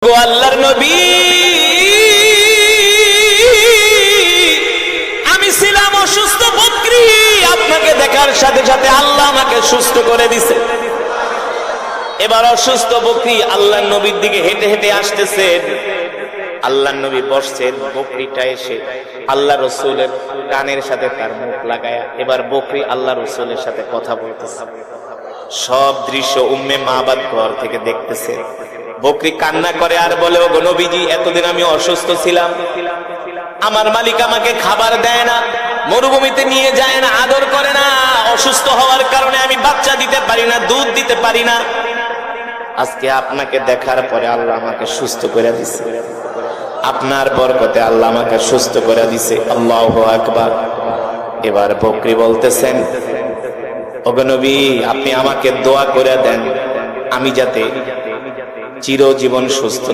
ওগো আল্লাহর নবী, আমি ছিলাম অসুস্থ বকরি, আপনাকে দেখার সাথে সাথে আল্লাহ আমাকে সুস্থ করে দিছে। এবার অসুস্থ বকরি আল্লাহর নবীর দিকে হেঁটে হেঁটে আসতেছেন। আল্লাহর নবী বসছেন, বকরিটা এসে আল্লাহ রসুলের কানের সাথে তার মুখ লাগায়া এবার বকরি আল্লাহ রসুলের সাথে কথা বলতেছে। সব দৃশ্য উম্মে মাবাদ ঘর থেকে দেখতেছে। বকরি কান্না করে আর বলে, ওগো নবীজি, এতদিন আমি অসুস্থ ছিলাম, আমার মালিক আমাকে খাবার দেয় না, মরুভূমিতে নিয়ে যায় না, আদর করে না, অসুস্থ হওয়ার কারণে আমি বাচ্চা দিতে পারি না, দুধ দিতে পারি না। আজকে আপনাকে দেখার পরে আল্লাহ আমাকে সুস্থ করে দিছে, আপনার বরকতে আল্লাহ আমাকে সুস্থ করে দিছে। আল্লাহু আকবার। এবার বকরি বলতেছেন, ওগো নবী, আপনি আমাকে দোয়া করে দেন আমি যাতে চিরজীবন সুস্থ